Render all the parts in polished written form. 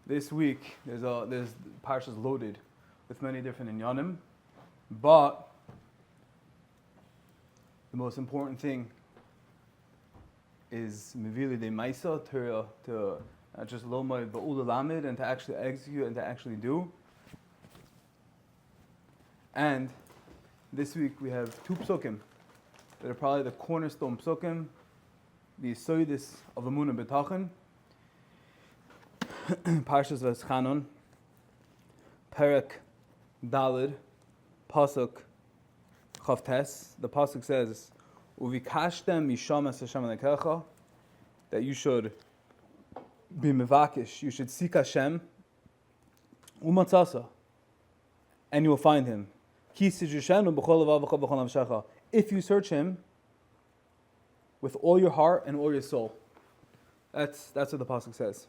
This week, there's Parshas loaded with many different inyanim, but the most important thing is mivili de maisa to not just lomad but ulalamid, and to actually execute and to actually do. And this week we have two psukim that are probably the cornerstone psukim, the yisoidis of Emunah B'tachon. Parshas Vaeschanan, Perek Dalid, Pasuk Chavtes. The Pasuk says, "Uvikashtem misham es Hashem Elokecha," that you should be mevakish, you should seek Hashem, umatzasa, and you will find Him. Ki sijushenu b'chol levavecha b'chol nafshecha. If you search Him with all your heart and all your soul. That's what the Pasuk says.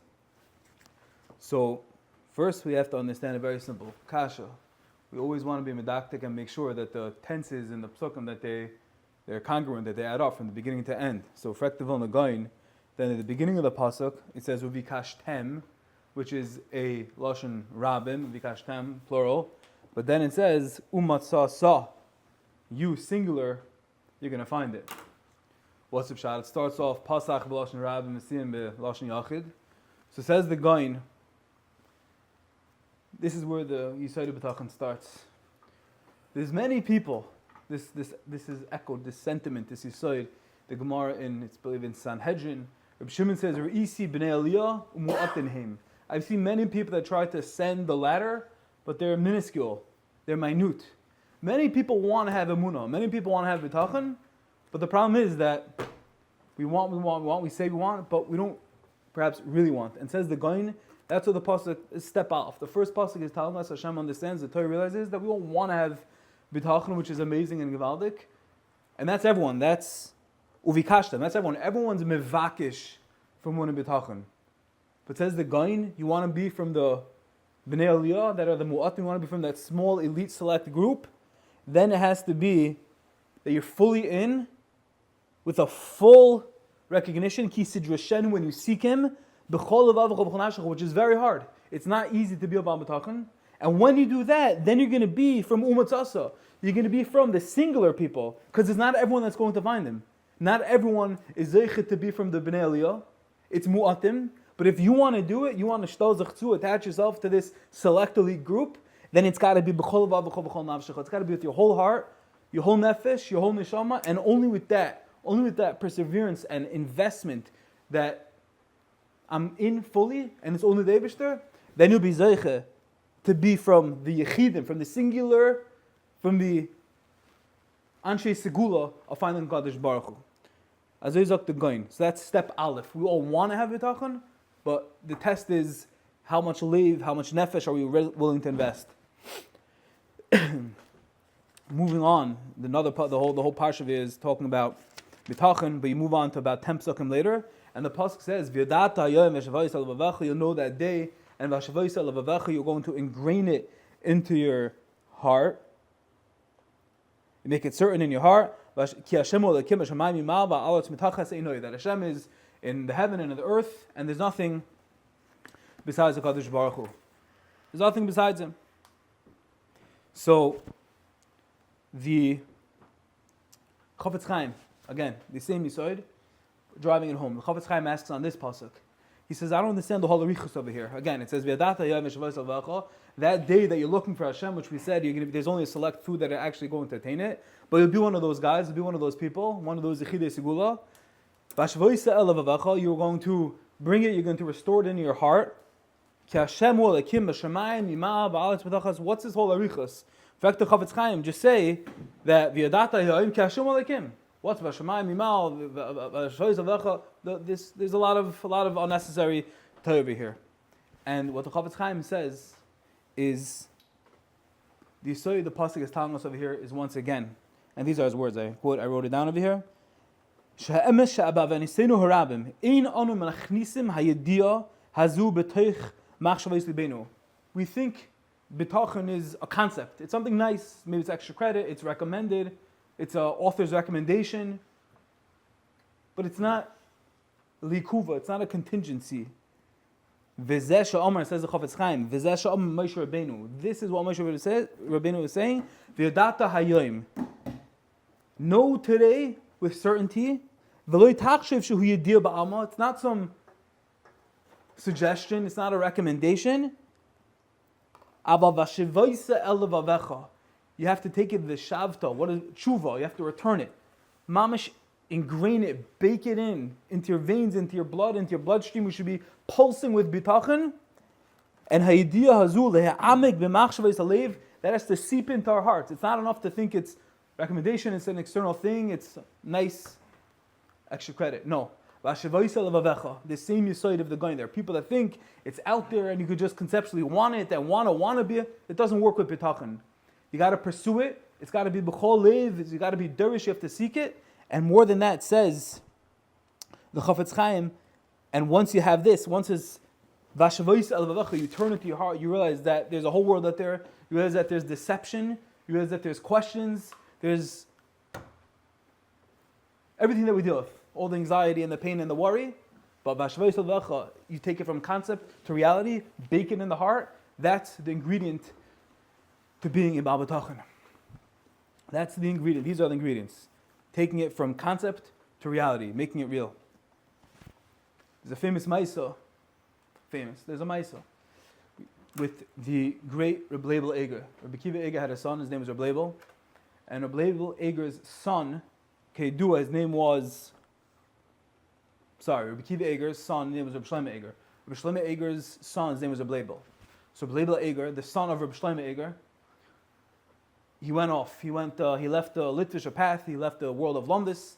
So, first we have to understand a very simple kasha. We always want to be medactic and make sure that the tenses in the psukim, that they're congruent, that they add up from the beginning to end. So, frektivon again, then at the beginning of the pasuk it says uvikashtem, which is a lashon rabim, uvikashtem plural, but then it says umatzasa, you singular, you're going to find it. What's the pshat? It starts off pasach b'lashon rabim, mesiyim b'lashon yachid. So says the gain. This is where the Yisod B'tachon starts. There's many people. This is echoed. This sentiment, this Yisod, the Gemara it's believed in Sanhedrin. Reb Shimon says, "Re'isi b'nei Aliyah u'mu'atinheim." I've seen many people that try to ascend the ladder, but they're minuscule. They're minute. Many people want to have emunah. Many people want to have B'tachon, but the problem is that we say we want, but we don't perhaps really want. And says the Gain, that's what the pasuk is step off. The first pasuk is telling us Hashem understands, the Torah realizes that we don't want to have bitachon, which is amazing and gevaldik, and that's everyone. That's uvikashtem. That's everyone. Everyone's mevakish from one bitachon. But says the Gain, you want to be from the bnei aliyah that are the mu'atim. You want to be from that small elite select group. Then it has to be that you're fully in, with a full recognition. Ki sidrashen, when you seek Him. Which is very hard. It's not easy to be about B'tachon. And when you do that, then you're going to be from Umatzasa. You're going to be from the singular people, because it's not everyone that's going to find Him. Not everyone is zeichet to be from the Bnei Aliyah. It's mu'atim. But if you want to do it, you want to shtal zechzu, attach yourself to this select elite group, then it's got to be b'chol vav b'chol nafshecha. It's got to be with your whole heart, your whole nefesh, your whole neshama, and only with that perseverance and investment that I'm in fully, and it's only the Eibishter, then you'll be zeiche to be from the Yechidim, from the singular, from the Anshe Segula of finding Kadosh Baruch Hu. As the Gain. So that's step Aleph. We all want to have B'tachon, but the test is how much leiv, how much nefesh are we willing to invest. Moving on, the whole parsha is talking about B'tachon, but you move on to about 10 psukim later. And the pasuk says, "V'yadata hayom v'shavayis levavecha." You'll know that day, and v'shavayis levavecha. You're going to ingrain it into your heart. You make it certain in your heart. Ki Hashem Elokim b'shamayim yimal v'aretz mitachas einoi. That Hashem is in the heaven and in the earth, and there's nothing besides the Kadosh Baruch Hu. There's nothing besides Him. So the Chafetz Chaim, again, the same Yisod. Driving it home. The Chafetz Chaim asks on this pasuk. He says, I don't understand the whole arichus over here. Again, it says, that day that you're looking for Hashem, which we said, there's only a select few that are actually going to attain it. But you'll be one of those guys, you'll be one of those people, one of those Yechidei Segula. You're going to bring it, you're going to restore it into your heart. What's this whole arichus? In fact, the Chafetz Chaim just say that what's Vashamayim Mimal? There's a lot of unnecessary Torah over here, and what the Chafetz Chaim says is the Yisod the pasuk is telling us over here is once again, and these are his words. I wrote it down over here. She'emes she'abav v'nisenu harabim ein anu menachnisim hayediah hazu b'toich machshavos libenu. We think B'tachon is a concept. It's something nice. Maybe it's extra credit. It's recommended. It's an author's recommendation. But it's not likuva. It's not a contingency. V'zeh Omer, says the Chafetz Chaim, V'zeh Omer Moshe Rabbeinu. This is what Moshe Rabbeinu is saying. V'yadata hayoim. Know today with certainty. V'lo tachshiv shehu yedir ba'alma. It's not some suggestion. It's not a recommendation. Aval v'shivoyse el levavecha. You have to take it the shavta. What is tshuva? You have to return it. Mamish, ingrain it, bake it into your veins, into your blood, into your bloodstream. We should be pulsing with bitachon. And hayidiyah hazul le'amik b'machshavos halev. That has to seep into our hearts. It's not enough to think it's recommendation. It's an external thing. It's nice, extra credit. No. The same yisoid of the going there. People that think it's out there and you could just conceptually want it and want to be it. It doesn't work with bitachon. You got to pursue it. It's got to be b'chol lev. You got to be derish. You have to seek it. And more than that, says the Chafetz Chaim. And once you have this, once it's v'shavos el levavecha, you turn it to your heart. You realize that there's a whole world out there. You realize that there's deception. You realize that there's questions. There's everything that we deal with. All the anxiety and the pain and the worry. But v'shavos el levavecha, you take it from concept to reality, bake it in the heart. That's the ingredient to being in Ba'al B'tachon. That's the ingredient. These are the ingredients. Taking it from concept to reality, making it real. There's a famous Maisa. There's a Maisa with the great Reb Leibel Eger. Rabbi Akiva Eger had a son. His name was Reb Leibel. And Reb Leibel Eger's son, Kedua, his name was... Rabbi Akiva Eger's son, his name was Reb Shlomo Eger. Reb Shlomo Eger's son, his name was Reb Leibel. So Reb Leibel Eger, the son of Reb Shlomo Eger, he went off. He left the Litvischer path. He left the world of Lomdus,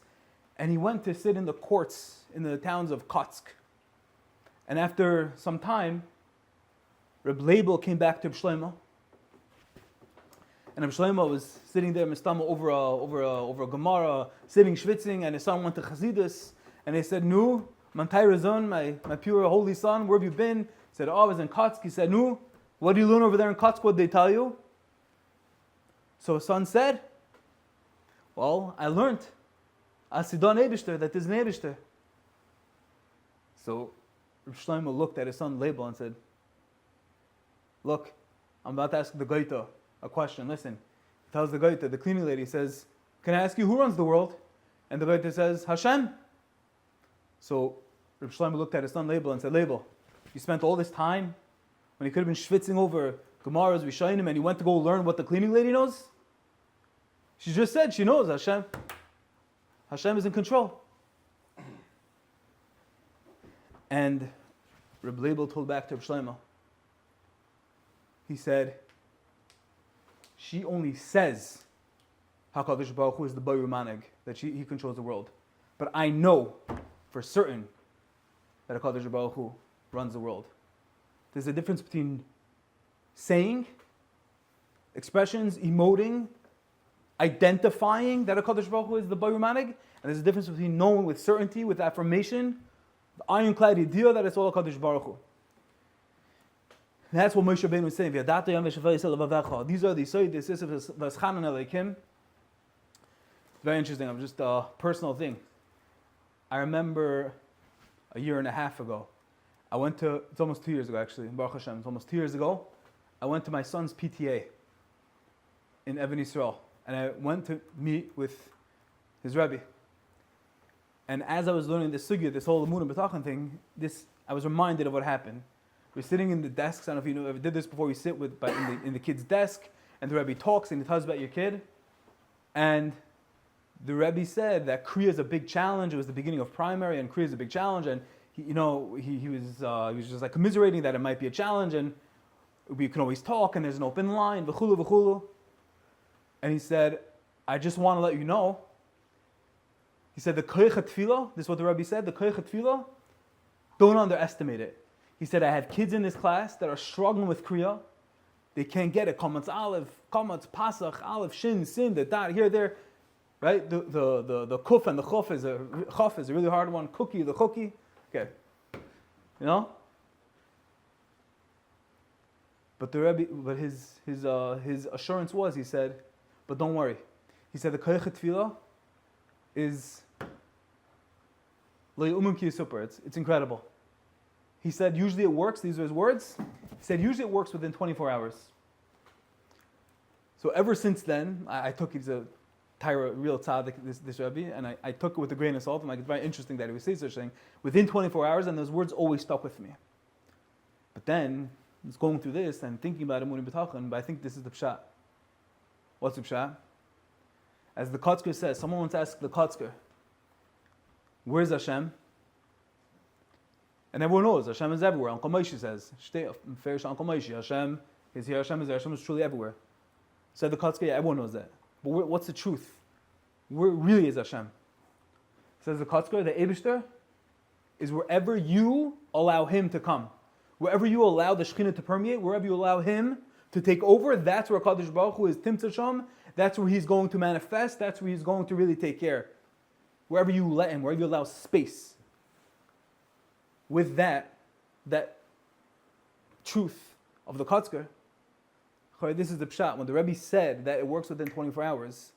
and he went to sit in the courts in the towns of Kotsk. And after some time, Reb Leibel came back to Reb Shlomo, and Reb Shlomo was sitting there, Mistama, over a Gemara, sitting schwitzing, and his son went to Chassidus, and they said, "Nu, Mantai Razon, my pure holy son, where have you been?" He said, "Oh, I was in Kotsk." He said, "Nu, what do you learn over there in Kotsk? What did they tell you?" So his son said, "Well, I learned Asidon Eibishter, that there's an Eibishter." So Reb Shlomo looked at his son Leibel and said, "Look, I'm about to ask the Goita a question. Listen." He tells the Goita, the cleaning lady, says, "Can I ask you who runs the world?" And the Goita says, "Hashem." So Reb Shlomo looked at his son Leibel and said, "Leibel, you spent all this time when you could have been schwitzing over Gemaras, Rishonim, and you went to go learn what the cleaning lady knows? She just said she knows Hashem. Hashem is in control." And Reb Leibel told back to Reb Shlomo. He said, "She only says HaKadosh Baruch Hu is the Baru Manig, that he controls the world. But I know for certain that HaKadosh Baruch Hu runs the world." There's a difference between saying, expressions, emoting, identifying that HaKadosh Baruch Hu is the Baru Manig, and there's a difference between knowing with certainty, with affirmation, the ironclad idea that it's all HaKadosh Baruch Hu. And that's what Moshe Rabbeinu was saying. These are the Yisoid, this is Vaeschanan Elokim. Very interesting. I'm just a personal thing. I remember a year and a half ago, it's almost 2 years ago actually, Baruch Hashem, it's almost 2 years ago, I went to my son's PTA in Even Yisrael, and I went to meet with his Rebbe. And as I was learning this sugya, this whole Emunah B'tachon thing, I was reminded of what happened. We're sitting in the desks. I don't know if you ever did this before. We sit in the kid's desk, and the Rebbe talks and he tells about your kid. And the Rebbe said that Kriya is a big challenge. It was the beginning of primary, and Kriya is a big challenge. And he was just like commiserating that it might be a challenge, and we can always talk, and there's an open line, v'chulu v'chulu. And he said, "I just want to let you know." He said, "The koich tefillah," this is what the Rebbe said, "the koich tefillah, don't underestimate it." He said, "I have kids in this class that are struggling with Kriya. They can't get it. Kamatz Aleph, Kamatz Pasach, Aleph, Shin, Sin, the dot, here, there. Right? The kuf and the chaf is a really hard one. Cookie, the cookie. Okay. You know? But the Rebbe, his assurance was, he said, "But don't worry." He said, "The koich tefillah is lo yu'min ki yisupar. It's incredible." He said usually it works, these are his words. He said usually it works within 24 hours. So ever since then, I took it as a real tzaddik, this Rebbe, and I took it with a grain of salt. I'm like, it's very interesting that he would say such a thing within 24 hours, and those words always stuck with me. But then, I was going through this and thinking about Emunah B'tachon, but I think this is the pshat. What's the pshat? As the Kotzker says, someone once asked the Kotzker, where's Hashem? And everyone knows, Hashem is everywhere. Uncle Moshe says, Uncle Moshe, Hashem is here, Hashem is there, Hashem is truly everywhere. Said the Kotzker, yeah, everyone knows that. But what's the truth? Where really is Hashem? Says the Kotzker, the Eibishter is wherever you allow Him to come. Wherever you allow the Shekhinah to permeate, wherever you allow Him to take over, that's where HaKadosh Baruch Hu is Timtzah Sham, that's where He's going to manifest, that's where He's going to really take care. Wherever you let Him, wherever you allow space. With that truth of the Kotzker, this is the pshat. When the Rebbe said that it works within 24 hours,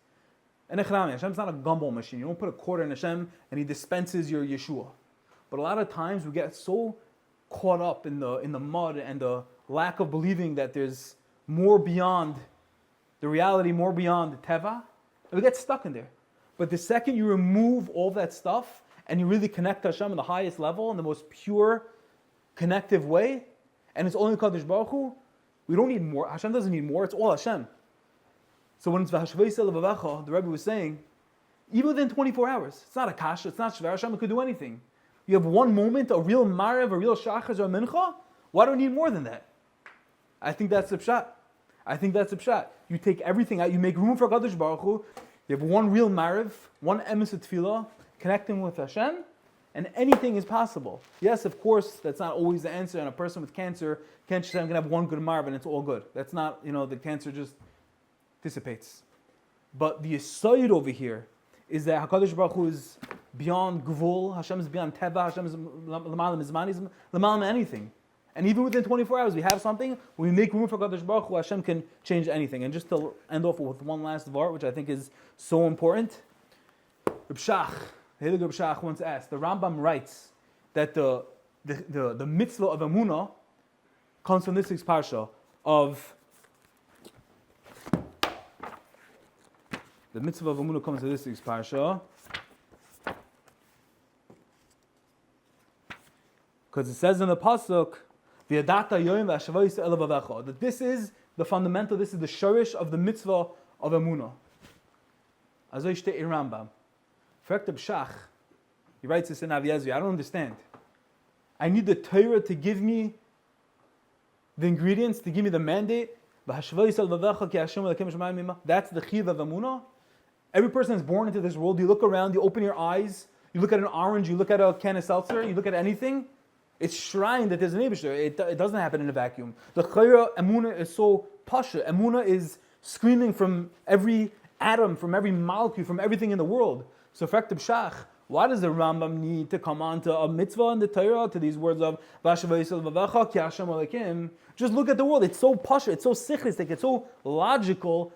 and Hashem's not a gumball machine. You don't put a quarter in Hashem and He dispenses your Yeshua. But a lot of times we get so caught up in the mud and the lack of believing that there's more beyond the reality, more beyond the teva, and we get stuck in there. But the second you remove all that stuff and you really connect to Hashem on the highest level, in the most pure, connective way, and it's only Kadosh Baruch Hu, we don't need more. Hashem doesn't need more. It's all Hashem. So when it's Vaeschanan, the Rebbe was saying, even within 24 hours, it's not a kasha, it's not shver Hashem, it could do anything. You have one moment, a real marev, a real shachas, or a mincha, why do we need more than that? I think that's the pshat. You take everything out, you make room for Kadosh Baruch Hu, you have one real marev, one emes tefillah, connecting with Hashem, and anything is possible. Yes, of course, that's not always the answer, and a person with cancer can't just say, I'm going to have one good marv and it's all good. That's not, the cancer just dissipates. But the yesod over here is that HaKadosh Baruch Hu is beyond gvul, Hashem is beyond teva, Hashem is l'malam izman, l'malam anything. And even within 24 hours, we have something, when we make room for HaKadosh Baruch Hu, Hashem can change anything. And just to end off with one last var, which I think is so important, Reb Shach, the Heilige Reb Shach once asked, the Rambam writes that the mitzvah of Emunah comes from this week's Parsha of the mitzvah of Emunah comes from this week's Parsha because it says in the pasuk V'yadata yoyim v'ashavayis elav avecha, that this is the fundamental, this is the shorish of the mitzvah of Emunah. Azay shtei Rambam. Frekt Shach, he writes this in Avi Ezri, I don't understand. I need the Torah to give me the ingredients, to give me the mandate. That's the chiv of Emunah. Every person is born into this world. You look around, you open your eyes, you look at an orange, you look at a can of seltzer, you look at anything. It's shrined that there's an Eibishter. It doesn't happen in a vacuum. The chayra Emunah is so pasha. Emunah is screaming from every atom, from every molecule, from everything in the world. So Frekt Shach, why does the Rambam need to come on to a mitzvah in the Torah, to these words of Vashavayisel Vavacha Ki Hashem Alekim? Just look at the world. It's so pasha, it's so sichristic, it's so logical.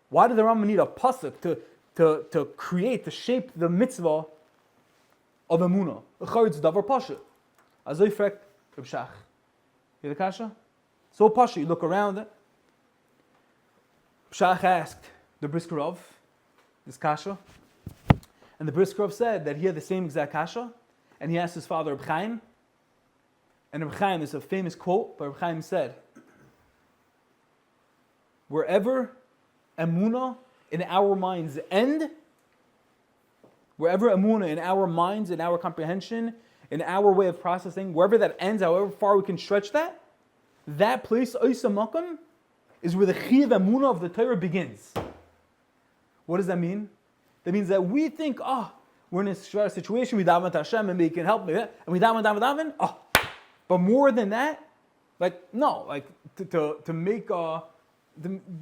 Why does the Rambam need a pasuk to create, to shape the mitzvah of Emunah? It's davar pasha. Azoi Frekt Reb Shach. Hear the kasha? So pasha, you look around it. Shach asked the Briskerov this kasha. And the Briskerov said that he had the same exact kasha, and he asked his father Reb Chaim, and Reb Chaim is a famous quote, but Reb Chaim said, wherever Emunah in our minds end, wherever Emunah in our minds, in our comprehension, in our way of processing, wherever that ends, however far we can stretch that place, Oisa Makam, is where the Chiv Emunah of the Torah begins. What does that mean? That means that we think, we're in a situation, we daven to Hashem and He can help me, and we daven, but more than that, to make, to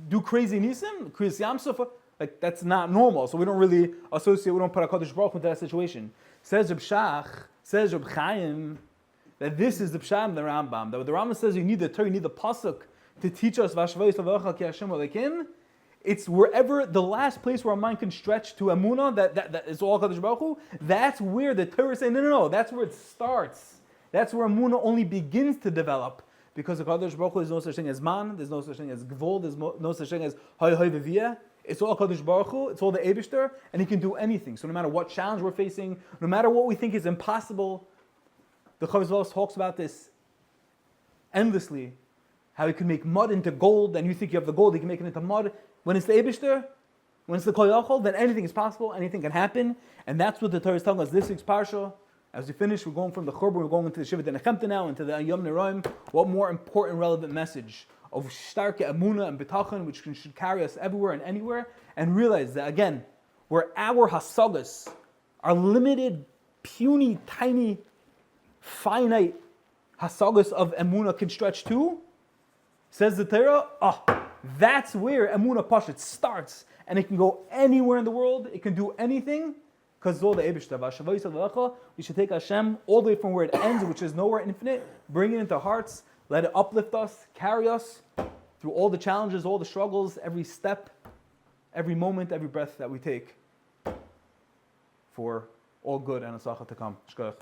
do crazy nisim, kriyas yamsuf, that's not normal, so we don't really associate, we don't put HaKadosh Baruch Hu into that situation. Says Reb Shach, says Reb Chaim, that this is the pshat of the Rambam, that the Rambam says you need the Torah, you need the pasuk to teach us, Vashvayis Avacha Ki Hashem Alekim. It's wherever the last place where our mind can stretch to Emunah, that is all HaKadosh Baruch Hu, that's where the Torah is saying, no, that's where it starts. That's where Emunah only begins to develop. Because the Kadosh Baruch Hu, there's no such thing as man, there's no such thing as gvul, there's no such thing as hay hay v'viyah. It's all Kadosh Baruch Hu, it's all the Eibishter, and He can do anything. So no matter what challenge we're facing, no matter what we think is impossible, the Chavos Ve'os talks about this endlessly. How He can make mud into gold, and you think you have the gold, He can make it into mud. When it's the Eibishter, when it's the Kol Yachol, then anything is possible, anything can happen. And that's what the Torah is telling us this week's Parsha. As we finish, we're going from the Churban, we're going into the Shiva Denechemta now, into the Yom Neraim. What more important, relevant message of starke Emunah and Bitachon, which should carry us everywhere and anywhere, and realize that, again, where our hasagas, our limited, puny, tiny, finite hasagas of Emunah can stretch to, says the Torah, that's where Emunah Pashat starts, and it can go anywhere in the world, it can do anything, because it's all the Eibishter. We should take Hashem all the way from where it ends, which is nowhere infinite, bring it into our hearts, let it uplift us, carry us through all the challenges, all the struggles, every step, every moment, every breath that we take for all good and asacha to come. Shkoyach.